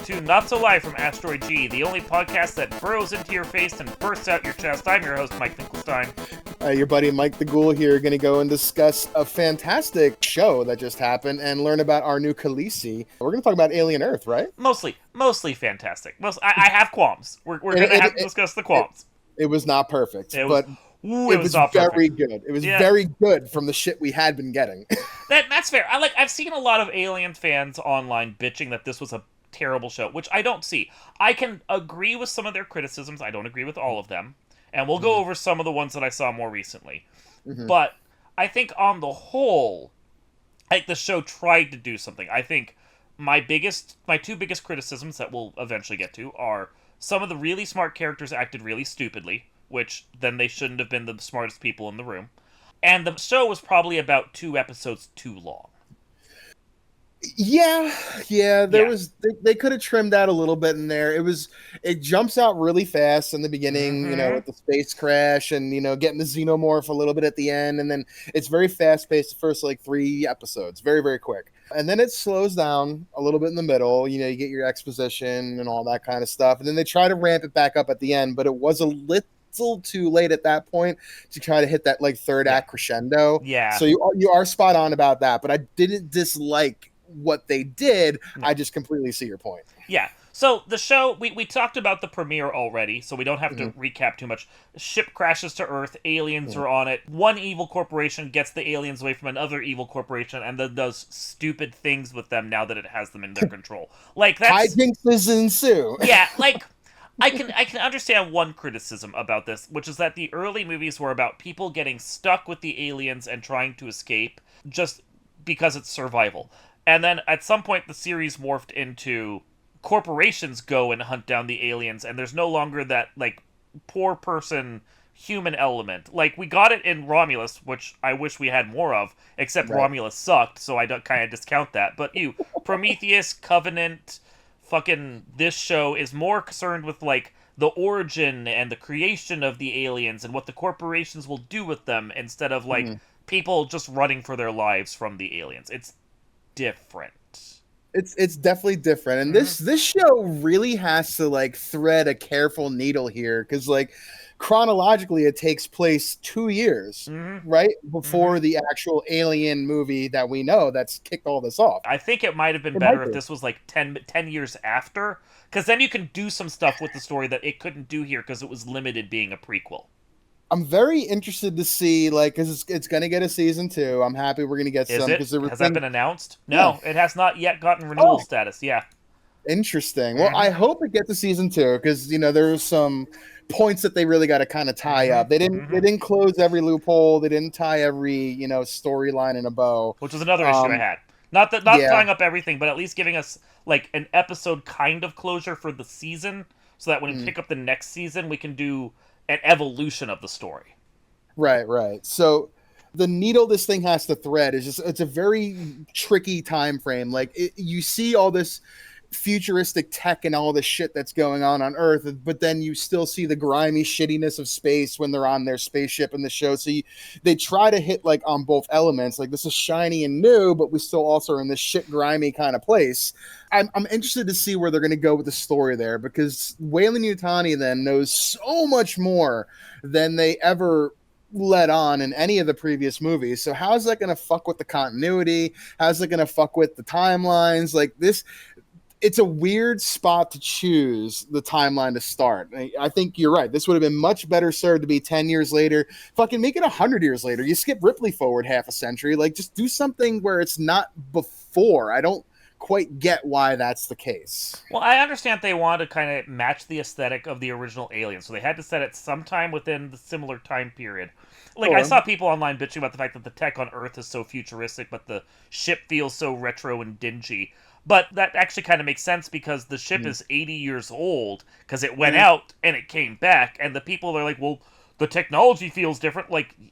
to Not So Live from Asteroid G, the only podcast that burrows into your face and bursts out your chest. I'm your host, Mike Finkelstein. Your buddy Mike the Ghoul here, going to go and discuss a fantastic show that just happened and learn about our new Khaleesi. We're going to talk about Alien Earth, right? Mostly fantastic. I have qualms. We're going to have to discuss the qualms. It was not perfect, it was very good. It was very good from the shit we had been getting. That's fair. I've seen a lot of Alien fans online bitching that this was a terrible show, which I don't see. I can agree with some of their criticisms. I don't agree with all of them. And we'll go over some of the ones that I saw more recently. Mm-hmm. But I think on the whole, the show tried to do something. I think my two biggest criticisms that we'll eventually get to are some of the really smart characters acted really stupidly, which then they shouldn't have been the smartest people in the room. And the show was probably about 2 episodes too long. Yeah, they could have trimmed that a little bit in there. It jumps out really fast in the beginning, with the space crash and, getting the xenomorph a little bit at the end. And then it's very fast paced the first 3 episodes, very, very quick. And then it slows down a little bit in the middle. You get your exposition and all that kind of stuff. And then they try to ramp it back up at the end, but it was a little too late at that point to try to hit that third act crescendo. Yeah. So you are spot on about that, but I didn't dislike what they did. I just completely see your point. Yeah. So the show, we talked about the premiere already, so we don't have to recap too much. Ship crashes to Earth, aliens are on it. One evil corporation gets the aliens away from another evil corporation and then does stupid things with them now that it has them in their control. That's hijinks ensue. Yeah, I can understand one criticism about this, which is that the early movies were about people getting stuck with the aliens and trying to escape just because it's survival. And then at some point the series morphed into corporations go and hunt down the aliens, and there's no longer that poor person human element. We got it in Romulus, which I wish we had more of, except Romulus sucked, so I don't kind of discount that. But Prometheus, Covenant, fucking this show is more concerned with the origin and the creation of the aliens and what the corporations will do with them instead of people just running for their lives from the aliens. It's different. It's definitely different, and this show really has to thread a careful needle here because chronologically it takes place 2 years right before the actual Alien movie that we know that's kicked all this off. I think it might have been better if this was 10 years after, because then you can do some stuff with the story that it couldn't do here because it was limited being a prequel. I'm very interested to see, because it's going to get a season 2. I'm happy we're going to get some. Has that been announced? No, It has not yet gotten renewal status. Yeah. Interesting. Well, I hope it gets a season 2 because, there's some points that they really got to kind of tie up. They didn't close every loophole. They didn't tie every, storyline in a bow. Which was another issue I had. Not tying up everything, but at least giving us, an episode kind of closure for the season so that when we pick up the next season, we can do an evolution of the story. Right. So the needle this thing has to thread is it's a very tricky time frame. You see all this futuristic tech and all this shit that's going on Earth, but then you still see the grimy shittiness of space when they're on their spaceship in the show. So they try to hit on both elements. This is shiny and new, but we still also are in this shit grimy kind of place. I'm interested to see where they're going to go with the story there, because Weyland-Yutani then knows so much more than they ever let on in any of the previous movies. So how's that going to fuck with the continuity? How's it going to fuck with the timelines? It's a weird spot to choose the timeline to start. I think you're right. This would have been much better served to be 10 years later. Fucking make it 100 years later. You skip Ripley forward half a century. Just do something where it's not before. I don't quite get why that's the case. Well, I understand they wanted to kind of match the aesthetic of the original Alien, so they had to set it sometime within the similar time period. I saw people online bitching about the fact that the tech on Earth is so futuristic, but the ship feels so retro and dingy. But that actually kind of makes sense because the ship is 80 years old because it went out and it came back, and the people are well, the technology feels different.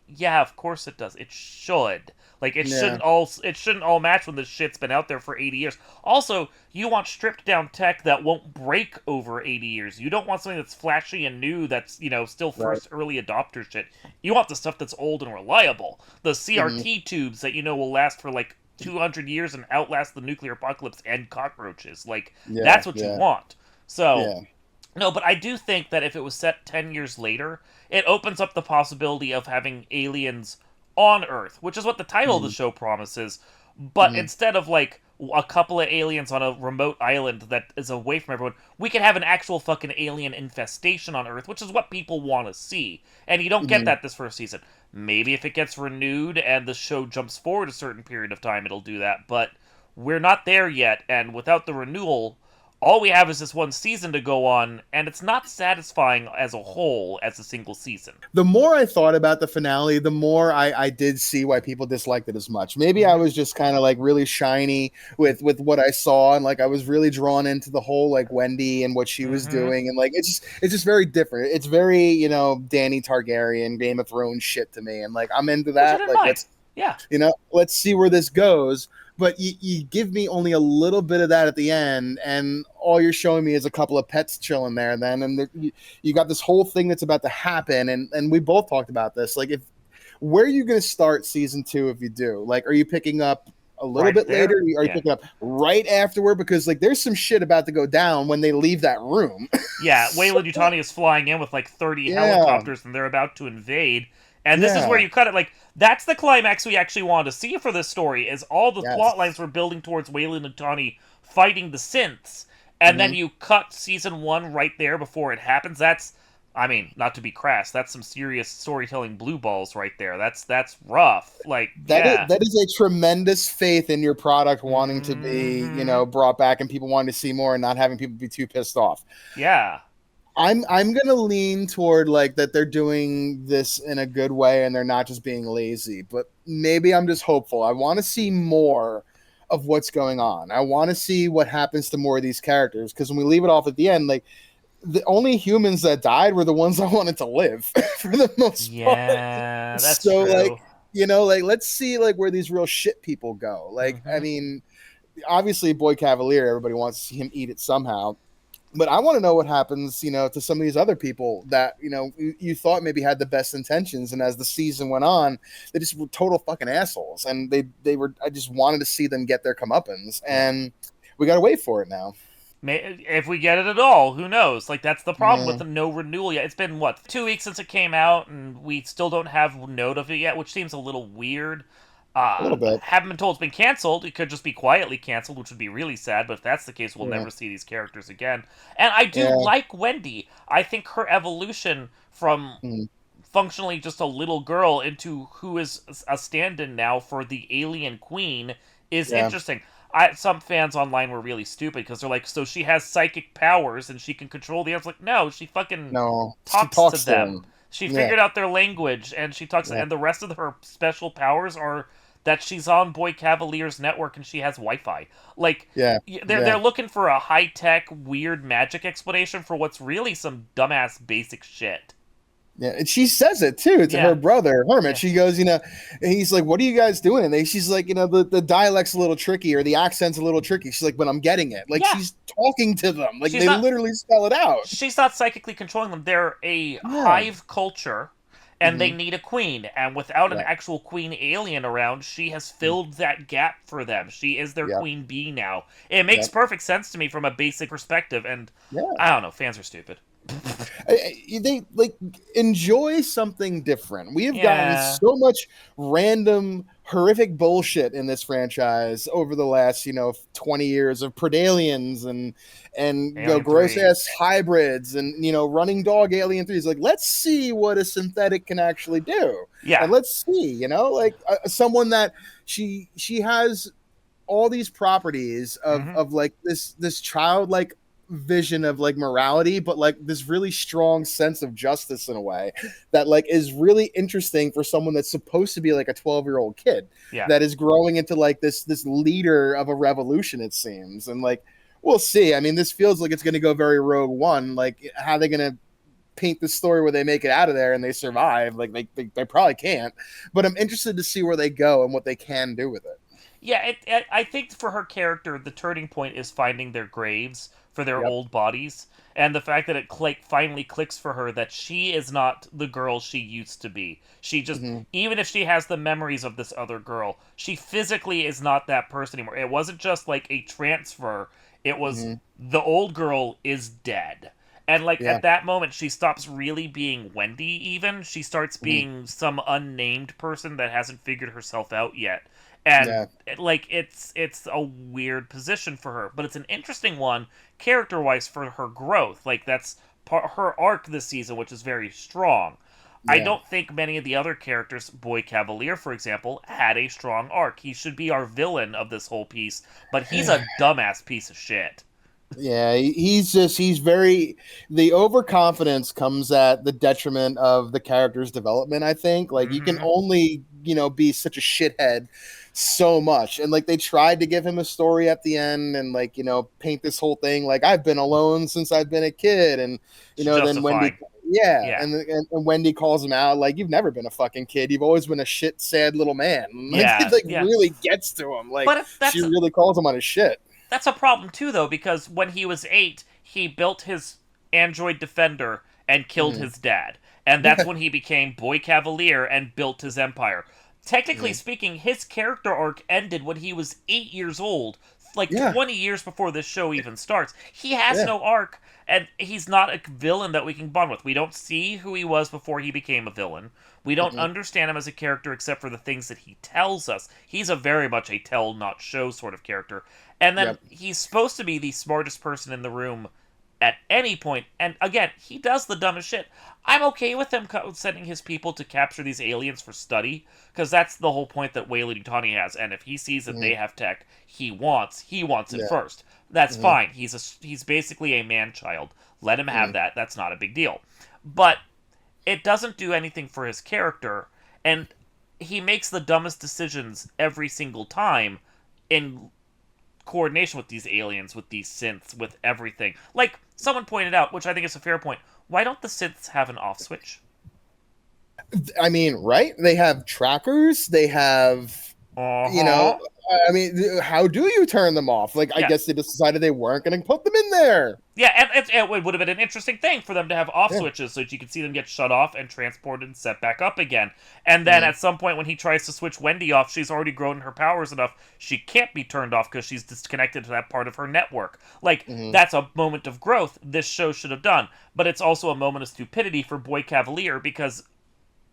Yeah, of course it does. It should. Shouldn't all match when the shit's been out there for 80 years. Also, you want stripped down tech that won't break over 80 years. You don't want something that's flashy and new that's, still first early adopter shit. You want the stuff that's old and reliable. The CRT tubes that will last for 200 years and outlast the nuclear apocalypse and cockroaches. Like, Yeah, that's what you yeah, want. So, yeah. no, but I do think that if it was set 10 years later, it opens up the possibility of having aliens on Earth, which is what the title of the Mm, show promises. But mm, instead of like a couple of aliens on a remote island that is away from everyone, we can have an actual fucking alien infestation on Earth, which is what people want to see. And you don't get mm. that this first season. Maybe if it gets renewed and the show jumps forward a certain period of time, it'll do that. But we're not there yet, and without the renewal, all we have is this one season to go on, and it's not satisfying as a whole as a single season. The more I thought about the finale, the more I did see why people disliked it as much. Maybe I Mm-hmm. was just kind of like really shiny with what I saw, and like I was really drawn into the whole like Wendy and what she was Mm-hmm. doing, and like it's just very different. It's very Danny Targaryen, Game of Thrones shit to me, and like I'm into Which I that. didn't Like mind. Yeah. let's see where this goes. But you give me only a little bit of that at the end, and all you're showing me is a couple of pets chilling there. Then, and you got this whole thing that's about to happen, and we both talked about this. Like, if where are you going to start season 2 if you do? Like, are you picking up a little Right bit later? there. Are you Yeah. picking up right afterward? Because like, there's some shit about to go down when they leave that room. Yeah, So, Wayland Yutani is flying in with like 30 yeah, helicopters and they're about to invade. And this is where yeah, you cut it. Like, that's the climax we actually wanted to see for this story, is all the plot lines yes, were building towards Wayland Yutani fighting the synths. And then hmm you cut season one right there before it happens. That's, I mean, not to be crass, that's some serious storytelling blue balls right there. That's rough. Like, yeah. that is a tremendous faith in your product wanting to be, Hmm. brought back and people wanting to see more and not having people be too pissed off. Yeah. I'm gonna lean toward like that they're doing this in a good way and they're not just being lazy, but maybe I'm just hopeful. I want to see more of what's going on. I want to see what happens to more of these characters because when we leave it off at the end, like the only humans that died were the ones I wanted to live for the most part. Yeah, that's So like, true. like let's see like where these real shit people go. Like, I Hmm. mean, obviously Boy Cavalier, everybody wants to see him eat it somehow. But I want to know what happens, to some of these other people that, you thought maybe had the best intentions. And as the season went on, they just were total fucking assholes. And I just wanted to see them get their comeuppance. Yeah. And we got to wait for it now. If we get it at all, who knows? Like, that's the problem with Yeah, the no renewal yet. It's been what, 2 weeks since it came out, and we still don't have note of it yet, which seems a little weird. a little bit. Haven't been told it's been canceled. It could just be quietly canceled, which would be really sad. But if that's the case, we'll Yeah. never see these characters again. And I do Yeah. like Wendy. I think her evolution from Mm, functionally just a little girl into who is a stand-in now for the alien queen is yeah. interesting. Some fans online were really stupid because they're like, so she has psychic powers and she can control the. I was like, no, she fucking No, she talks to talks to them. him. She Yeah. figured out their language and she talks, Yeah. and the rest of her special powers are that she's on Boy Cavalier's network and she has Wi-Fi. Like, Yeah. they're Yeah. looking for a high-tech weird magic explanation for what's really some dumbass basic shit. Yeah, and she says it too to her Yeah, brother Hermit. yeah. She goes, and he's like, "What are you guys doing?" And she's like, the dialect's a little tricky or the accent's a little tricky. She's like, "But I'm getting it." Like Yeah, she's talking to them, like she's they not literally spell it out. she's not psychically controlling them. They're a Yeah, hive culture and they hmm need a queen. And without an yeah, actual queen alien around, she has filled that gap for them. She is their yeah, queen bee now. It makes yeah, perfect sense to me from a basic perspective. And yeah. I don't know, fans are stupid. They like enjoy something different. We have gotten Yeah, so much random, horrific bullshit in this franchise over the last 20 years of predaliens and Alien gross 3. ass hybrids and running dog alien threes. Like, let's see what a synthetic can actually do, Yeah. and let's see, like someone that she has all these properties of Hmm. of like this childlike vision of like morality, but like this really strong sense of justice in a way that like is really interesting for someone that's supposed to be like a 12-year-old kid Yeah. that is growing into like this leader of a revolution, it seems. And like, we'll see. I mean, this feels like it's going to go very Rogue One. Like, how are they going to paint the story where they make it out of there and they survive? Like, they probably can't, but I'm interested to see where they go and what they can do with it. Yeah, I think for her character, the turning point is finding their graves for their Yep. old bodies, and the fact that it finally clicks for her that she is not the girl she used to be. She just, Hmm. even if she has the memories of this other girl, she physically is not that person anymore. It wasn't just like a transfer, it was Hmm. the old girl is dead. And like Yeah. at that moment, she stops really being Wendy, even. She starts Hmm. being some unnamed person that hasn't figured herself out yet. And Yeah. like it's a weird position for her, but it's an interesting one character wise for her growth. Like that's her arc this season, which is very strong. I Yeah. don't think many of the other characters, Boy Cavalier, for example, had a strong arc. He should be our villain of this whole piece, but he's a dumbass piece of shit. Yeah, he's very, the overconfidence comes at the detriment of the character's development, I think. Like you can Mm-hmm. only, be such a shithead so much. And like they tried to give him a story at the end and like, paint this whole thing like I've been alone since I've been a kid and To then justify. Wendy, yeah, Yeah. and Wendy calls him out like you've never been a fucking kid. You've always been a shit sad little man. Like it Yeah. like Yeah. really gets to him. Like But she really calls him on his shit. that's a problem too, though, because when he was 8, he built his android defender and killed Mhm. his dad, and that's when he became Boy Cavalier and built his empire. Technically Mhm. speaking, his character arc ended when he was 8 years old, like Yeah. 20 years before this show even starts. He has Yeah. no arc, and he's not a villain that we can bond with. We don't see who he was before he became a villain. We don't Mhm. understand him as a character except for the things that he tells us. He's a very much a tell, not show sort of character. And then Yep. he's supposed to be the smartest person in the room at any point. And again, he does the dumbest shit. I'm okay with him sending his people to capture these aliens for study, because that's the whole point that Weyland-Yutani has. And if he sees that Mhm. they have tech he wants it Yeah. first. That's Mhm. fine. He's basically a man child. Let him have Mhm. that. That's not a big deal. But it doesn't do anything for his character, and he makes the dumbest decisions every single time in coordination with these aliens, with these synths, with everything. Like someone pointed out, which I think is a fair point, why don't the synths have an off switch? I mean, right? They have trackers. They have, Uh you know, huh. I mean, how do you turn them off? Like, I Yeah. guess they just decided they weren't going to put them in there. Yeah, and it would have been an interesting thing for them to have off Yeah. switches so that you could see them get shut off and transported and set back up again. And then Mhm. at some point when he tries to switch Wendy off, she's already grown her powers enough. She can't be turned off because she's disconnected to that part of her network. Like, Mhm. that's a moment of growth this show should have done. But it's also a moment of stupidity for Boy Cavalier because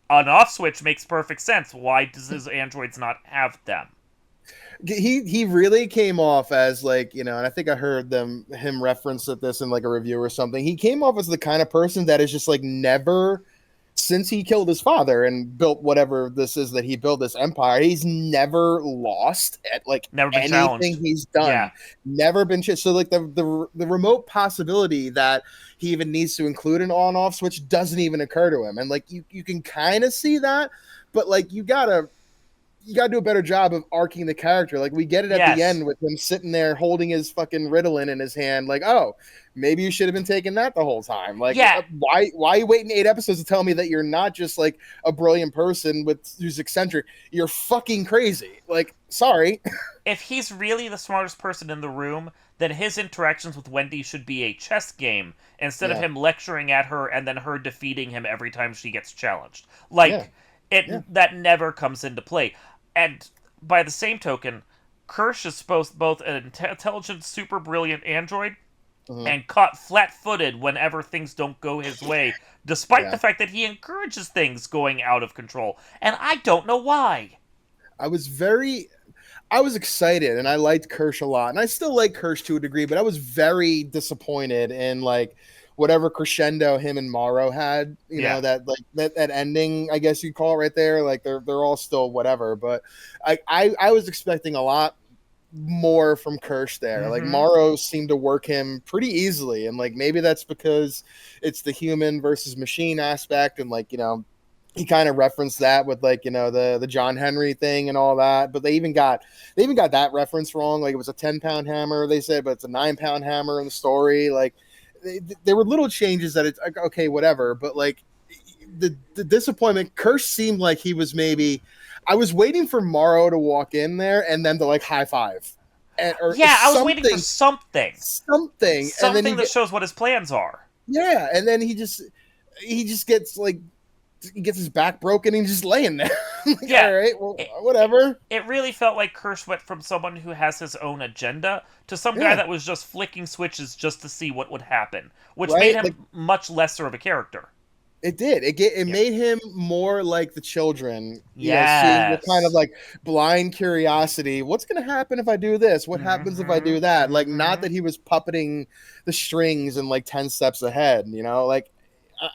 an off switch makes perfect sense. Why does his androids not have them? He really came off as like, and I think I heard him reference at this in like a review or something. He came off as the kind of person that is just like never, since he killed his father and built whatever this is that he built, this empire, he's never lost at like Never been challenged. anything he's Yeah. done. Never been so like the remote possibility that he even needs to include an on off switch doesn't even occur to him. And like you can kind of see that, but like you gotta do a better job of arcing the character. Like we get it at the Yes. end with him sitting there holding his fucking Ritalin in his hand. Like, oh, maybe you should have been taking that the whole time. Like, Yeah. why are you waiting 8 episodes to tell me that you're not just like a brilliant person who's eccentric? You're fucking crazy. Like, sorry. If he's really the smartest person in the room, then his interactions with Wendy should be a chess game instead of Yeah, him lecturing at her and then her defeating him every time she gets challenged. yeah, Like yeah. that never comes into play. And by the same token, Kirsch is both an intelligent, super brilliant android Mhm. and caught flat-footed whenever things don't go his way, despite Yeah. the fact that he encourages things going out of control. And I don't know why. I was very I was excited and I liked Kirsch a lot. And I still like Kirsch to a degree, but I was very disappointed in like whatever crescendo him and Morrow had, Yeah. that ending, I guess you'd call it right there. Like they're all still whatever. But I was expecting a lot more from Kirsch there. Like Mm-hmm. Morrow seemed to work him pretty easily. And like maybe that's because it's the human versus machine aspect, and like, he kind of referenced that with like the John Henry thing and all that, but they even got that reference wrong. Like it was a 10-pound hammer, they said, but it's a 9-pound hammer in the story. Like there were little changes that it's like, okay, whatever, but like the disappointment. Kirsch seemed like he was maybe. I was waiting for Morrow to walk in there and then to like high five. or Yeah, I was waiting for something, something. something, and then Something that shows what his plans are. yeah, and then he just gets like he gets his back broken and he's just laying there. Like, Yeah. all right, well, It, it, whatever. it really felt like Kirsch went from someone who has his own agenda to some guy Yeah, that was just flicking switches just to see what would happen, which made right. Like him much lesser of a character. it did. It Yeah. made him more like the children, seeing the kind of Yes. like blind curiosity. What's going to happen if I do this? What happens if I Mm-hmm. do that? Like, not Mm-hmm. that he was puppeting the strings and like 10 steps ahead, like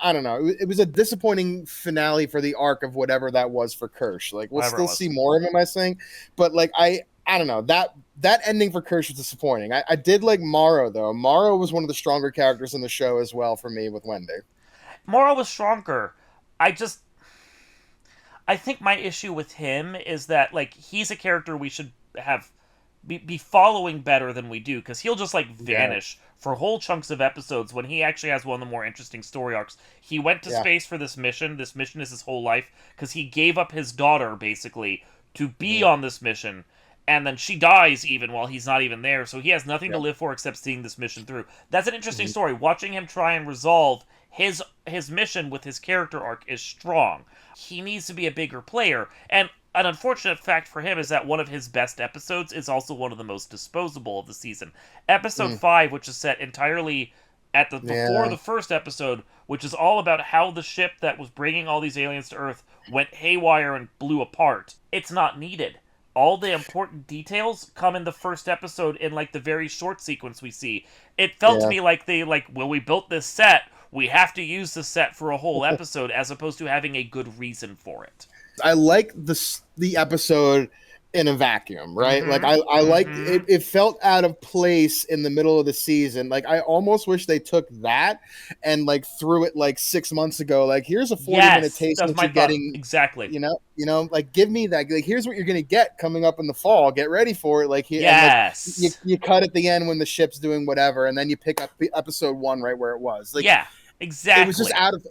I don't know. It was a disappointing finale for the arc of whatever that was for Kirsch. Like, we'll Whatever it still see was. more of him, I think, but like I don't know, that ending for Kirsch was disappointing. I did like Morrow though. Morrow was one of the stronger characters in the show as well for me with Wendy. Moral was stronger. I just I think my issue with him is that like he's a character we should have be following better than we do because he'll just like Yeah, vanish for whole chunks of episodes when he actually has one of the more interesting story arcs. He went to yeah, space for this mission. This mission is his whole life because he gave up his daughter basically to be mhm, on this mission. And then she dies even while he's not even there, so he has nothing to yeah, live for except seeing this mission through. That's an interesting mhm, story. Watching him try and resolve his mission with his character arc is strong. He needs to be a bigger player, and an unfortunate fact for him is that one of his best episodes is also one of the most disposable of the season. Episode mm, 5, which is set entirely at the before yeah, the first episode, which is all about how the ship that was bringing all these aliens to Earth went haywire and blew apart. It's not needed. All the important details come in the first episode in like the very short sequence we see. It felt to yeah. me like they like, well, we built this set, we have to use the set for a whole episode as opposed to having a good reason for it. I like the episode in a vacuum, right? Like Mm-hmm. I liked it. Mm-hmm. It felt out of place in the middle of the season. Like I almost wish they took that and like threw it like 6 months ago. Like here's a 40-minute Yes, taste of that's what my you're thought getting. exactly. Like give me that. Like here's what you're gonna get coming up in the fall. Get ready for it. Like here and like you, Yes. you cut at the end when the ship's doing whatever, and then you pick up the episode one right where it was. Like Yeah, it was just exactly. out of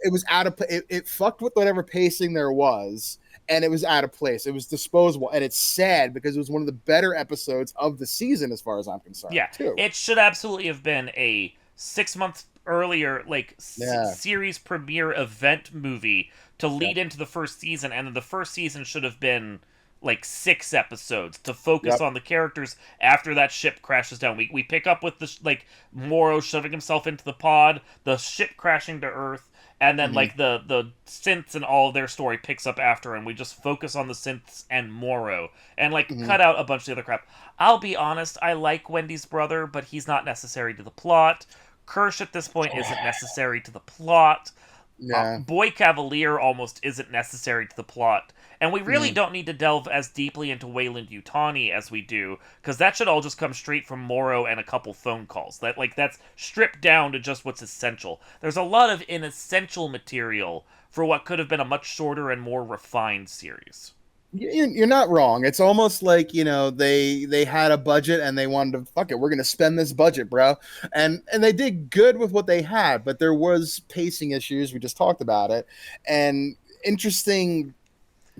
it fucked with whatever pacing there was, and it was out of place. It was disposable, and it's sad because it was one of the better episodes of the season as far as I'm concerned Yeah, too. it should absolutely have been a 6 months earlier, like Yeah, series premiere event movie to yep, lead into the first season, and then the first season should have been like 6 episodes to focus yep, on the characters after that ship crashes down. We pick up with the like Moro shoving himself into the pod, the ship crashing to Earth, and then mm-hmm, like the synths and all of their story picks up after, and we just focus on the synths and Moro and like mm-hmm, cut out a bunch of the other crap. I'll be honest, I like Wendy's brother, but he's not necessary to the plot. Kirsch at this point isn't necessary to the plot. yeah, Boy Cavalier almost isn't necessary to the plot. And we really mm-hmm, don't need to delve as deeply into Wayland Yutani as we do, because that should all just come straight from Moro and a couple phone calls. That's stripped down to just what's essential. There's a lot of inessential material for what could have been a much shorter and more refined series. you're not wrong. It's almost like they had a budget and they wanted to fuck it. We're gonna spend this budget, bro, and they did good with what they had, but there was pacing issues. We just talked about it, and interesting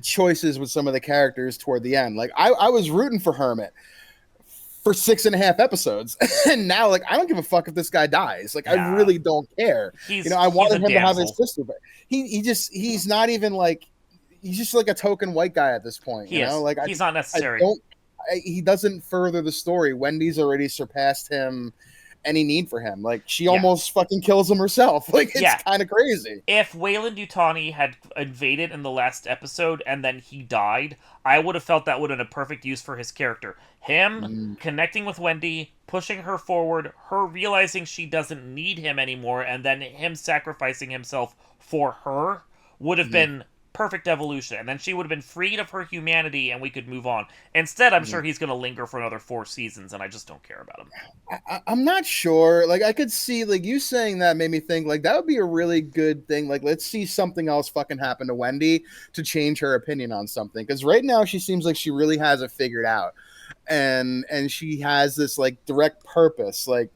choices with some of the characters toward the end. Like I was rooting for Hermit for 6.5 episodes, and now like I don't give a fuck if this guy dies. Like I Yeah, really don't care. I he's a wanted him to have his damsel. sister, but he's not even like he's just like a token white guy at this point. He is. Like He's not I necessary. don't. He doesn't further the story. Wendy's already surpassed him. Any need for him? Like she Yeah, almost fucking kills him herself. Like it's yeah. kind of crazy. If Wayland Yutani had invaded in the last episode and then he died, I would have felt that would have been a perfect use for his character. Him Mm, connecting with Wendy, pushing her forward, her realizing she doesn't need him anymore, and then him sacrificing himself for her would have mm, been perfect evolution. And then she would have been freed of her humanity and we could move on. Instead, I'm sure mm. he's going to linger for another 4 seasons, and I just don't care about him. I'm not sure. Like I could see like you saying that made me think like that would be a really good thing. Like let's see something else fucking happen to Wendy to change her opinion on something. Because right now she seems like she really has it figured out, and she has this like direct purpose. Like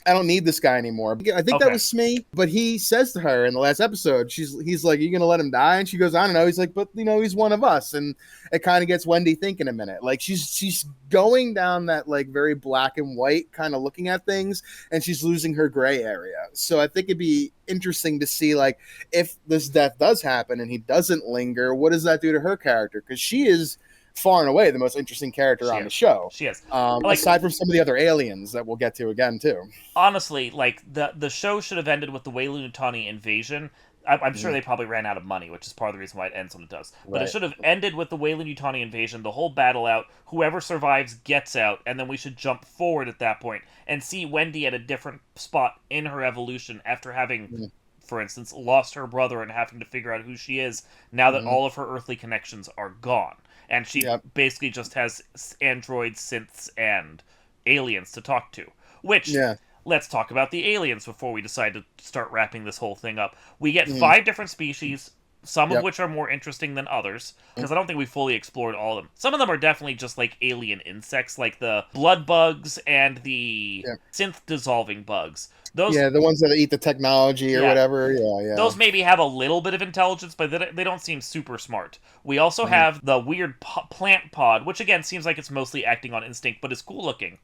I don't need this guy anymore. I think that Okay. was Smee, but he says to her in the last episode, he's like, "You gonna let him die?" And she goes, "I don't know." He's like, "But he's one of us," and it kind of gets Wendy thinking a minute. Like she's going down that like very black and white kind of looking at things, and she's losing her gray area. So I think it'd be interesting to see like if this death does happen and he doesn't linger, what does that do to her character? Because she is far and away the most interesting character She on the is. show. She is. Like, Aside from some of the other aliens that we'll get to again too. honestly, like the show should have ended with the Weyland-Yutani invasion. I'm sure Mhm. they probably ran out of money, which is part of the reason why it ends when it does. But it Right. should have ended with the Weyland-Yutani invasion, the whole battle out. Whoever survives gets out, and then we should jump forward at that point and see Wendy at a different spot in her evolution after having, Mhm. for instance, lost her brother and having to figure out who she is now that Mhm. all of her earthly connections are gone, and she Yep. basically just has androids, synths, and aliens to talk to. Which, Yeah. let's talk about the aliens before we decide to start wrapping this whole thing up. We get Mhm. 5 different species, some of Yep. which are more interesting than others, because I don't think we fully explored all of them. Some of them are definitely just like alien insects, like the blood bugs and the Yep. synth dissolving bugs. Those, Yeah, the ones that eat the technology or yeah, whatever. Yeah, yeah. those maybe have a little bit of intelligence, but they don't seem super smart. We also Mhm. have the weird plant pod, which again seems like it's mostly acting on instinct, but is cool looking.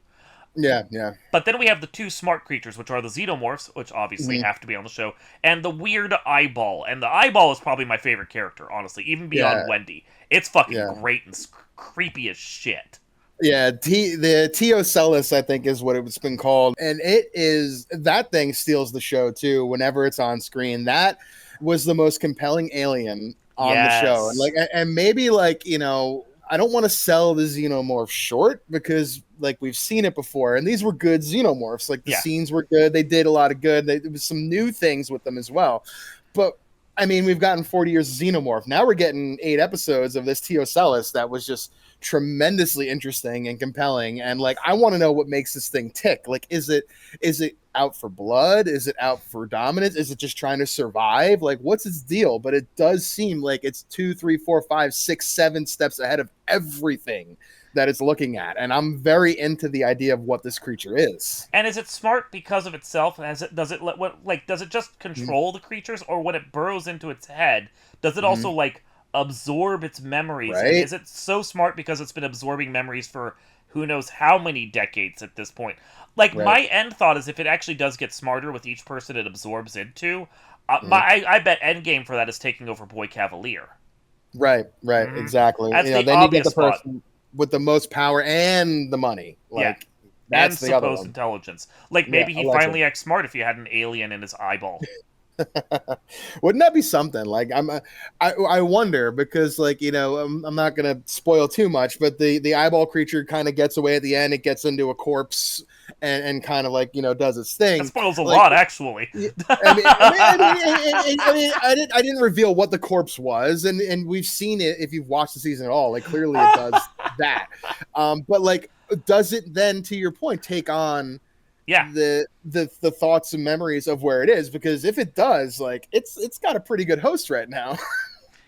Yeah, yeah. But then we have the 2 smart creatures, which are the xenomorphs, which obviously Mhm. have to be on the show, and the weird eyeball. And the eyeball is probably my favorite character, honestly, even Yeah, beyond Wendy. It's fucking yeah. great and creepy as shit. Yeah, the Teocellus, I think, is what it's been called, and it is that thing steals the show too. Whenever it's on screen, that was the most compelling alien on the show, and Yes. like, and maybe like I don't want to sell the xenomorph short because like we've seen it before, and these were good xenomorphs. Like the Yeah. scenes were good; they did a lot of good. There was some new things with them as well, but. I mean, we've gotten 40 years of Xenomorph. Now we're getting 8 episodes of this Teocellus that was just tremendously interesting and compelling, and like I want to know what makes this thing tick. Like is it out for blood? Is it out for dominance? Is it just trying to survive? Like what's its deal? But it does seem like it's 2, 3, 4, 5, 6, 7 steps ahead of everything that it's looking at, and I'm very into the idea of what this creature is. And is it smart because of itself? Does it does it just Mm-hmm. control the creatures, or when it burrows into its head, does it Mm-hmm. also like absorb its memories? And Right. is it so smart because it's been absorbing memories for who knows how many decades at this point? Like Right. my end thought is if it actually does get smarter with each person it absorbs into, Mm-hmm. I bet Endgame for that is taking over Boy Cavalier. Right, right, Hmm. exactly. That's the Then you get obvious the spot. person with the most power and the money. Yeah, Like and that's the other supposed one. intelligence. Like Yeah, maybe he allegedly. finally acts smart if you had an alien in his eyeball. Wouldn't that be something? Like I wonder because like I'm not gonna spoil too much, but the eyeball creature kind of gets away at the end. It gets into a corpse and kind of like does its That thing. spoils a Like lot, actually. yeah, I didn't reveal what the corpse was, and we've seen it if you've watched the season at all. Like clearly it does that, but like, does it then, to your point, take on Yeah, the thoughts and memories of where it is? Because if it does, like it's got a pretty good host right now.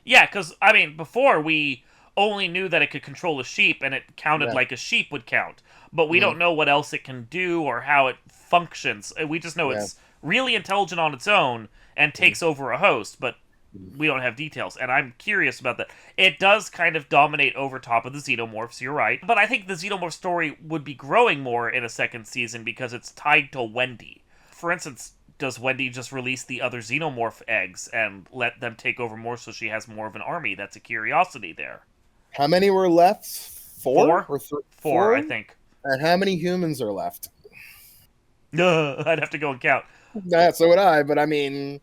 yeah. Because I mean, before we only knew that it could control a sheep, and it counted Yeah. like a sheep would count, but we Mhm. don't know what else it can do or how it functions. We just know Yeah. it's really intelligent on its own and Mhm. takes over a host, but Mhm. we don't have details, and I'm curious about that. It does kind of dominate over top of the xenomorphs, you're right, but I think the xenomorph story would be growing more in a second season because it's tied to Wendy. For instance, does Wendy just release the other xenomorph eggs and let them take over more so she has more of an army? That's a curiosity there. How many were left? Four Four? or three? Four, I Four? think. And how many humans are left? I'd have to go and count. Yeah, so would I. But I mean,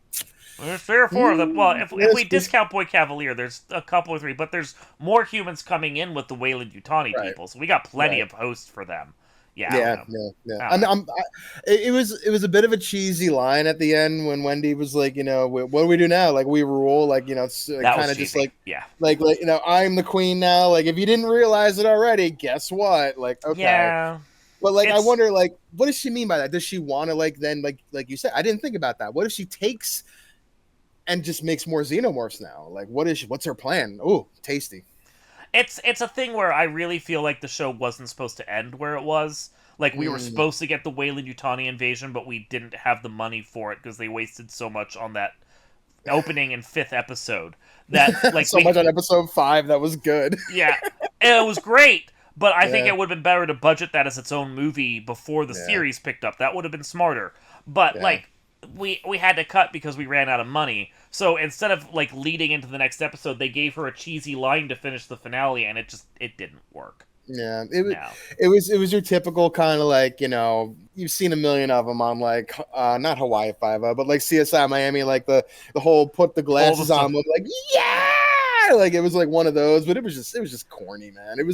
There's 3 or 4 of them. Well, if we yes, discount Boy Cavalier, there's a couple or three, but there's more humans coming in with the Weyland-Yutani right, people, so we got plenty right. of hosts for them. Yeah, I don't Yeah, know. yeah, yeah. I don't know. It was a bit of a cheesy line at the end when Wendy was like, what do we do now? Like we rule, like it's That was kind of just cheesy. Yeah. like I'm the queen now. Like if you didn't realize it already, guess what? Like okay, Yeah. but like I It's wonder, like what does she mean by that? Does she want to like then like you said? I didn't think about that. What if she takes and just makes more xenomorphs now? Like what's her plan? Oh, tasty. it's a thing where I really feel like the show wasn't supposed to end where it was. Like, we were supposed to get the Weyland-Yutani invasion, but we didn't have the money for it because they wasted so much on that opening and 5th episode. That, like, so much on episode 5 that was good. Yeah, it was great, but I think Yeah. it would have been better to budget that as its own movie before the Yeah. series picked up. That would have been smarter. But, Yeah. like, we had to cut because we ran out of money. So instead of, like, leading into the next episode, they gave her a cheesy line to finish the finale, and it didn't work. Yeah, No. it was your typical kind of like, you know, you've seen a million of them on like not Hawaii Five-O, but like CSI Miami, like the whole put the glasses on, look like yeah, like it was like one of those, but it was just corny, man. It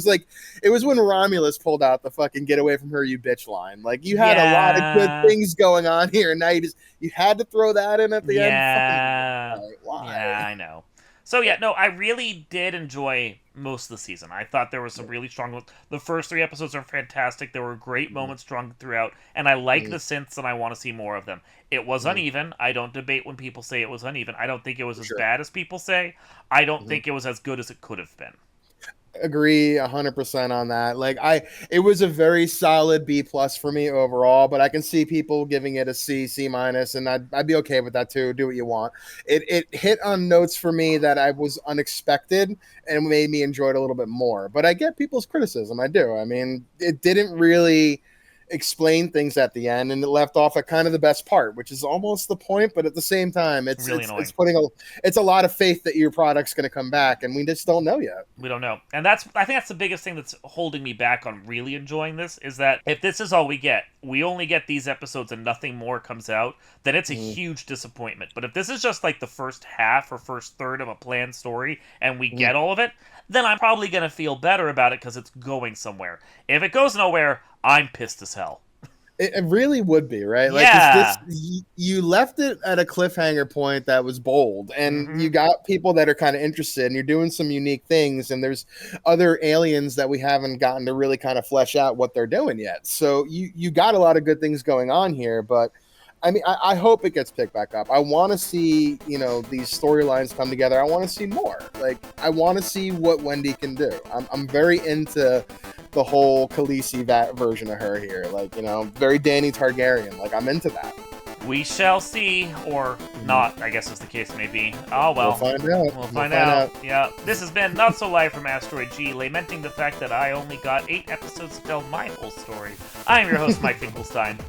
was when Romulus pulled out the fucking "get away from her, you bitch" line. Like you had a lot of good things going on here, and now you had to throw that in at the end. Fucking, why? Yeah, I know. So yeah, no, I really did enjoy most of the season. I thought there was some really strong ones. The first 3 episodes are fantastic. There were great moments strung throughout, and I like the synths, and I want to see more of them. It was uneven. I don't debate when people say it was uneven. I don't think it was as bad as people say. I don't think it was as good as it could have been. Agree 100% on that. Like it was a very solid B+ for me overall, but I can see people giving it a C minus, and I'd be okay with that too. Do what you want. It hit on notes for me that I was unexpected and made me enjoy it a little bit more. But I get people's criticism. I do. I mean, it didn't really explain things at the end, and it left off at kind of the best part, which is almost the point, but at the same time it's really it's putting a lot of faith that your product's going to come back, and we just don't know yet. We don't know. And I think that's the biggest thing that's holding me back on really enjoying this, is that if this is all we get, we only get these episodes and nothing more comes out, then it's a huge disappointment. But if this is just like the first half or first third of a planned story and we get all of it, then I'm probably going to feel better about it because it's going somewhere. If it goes nowhere, I'm pissed as hell. It really would be, right? Like, Yeah. You left it at a cliffhanger point that was bold, and you got people that are kind of interested, and you're doing some unique things, and there's other aliens that we haven't gotten to really kind of flesh out what they're doing yet. So you got a lot of good things going on here, but I mean, I hope it gets picked back up. I want to see, you know, these storylines come together. I want to see more. Like, I want to see what Wendy can do. I'm very into the whole Khaleesi version of her here. Like, you know, very Dany Targaryen. Like, I'm into that. We shall see, or not, I guess as the case may be. Oh, well. We'll find out. We'll find out. Yeah. This has been Not So Live from Asteroid G, lamenting the fact that I only got 8 episodes to tell my whole story. I'm your host, Mike Finkelstein.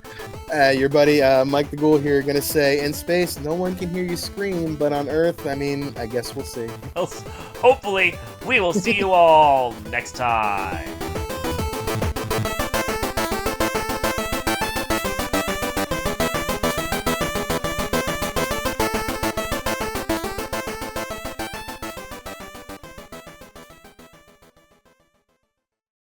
Your buddy Mike the Ghoul here going to say, in space, no one can hear you scream, but on Earth, I mean, I guess we'll see. Hopefully, we will see you all next time.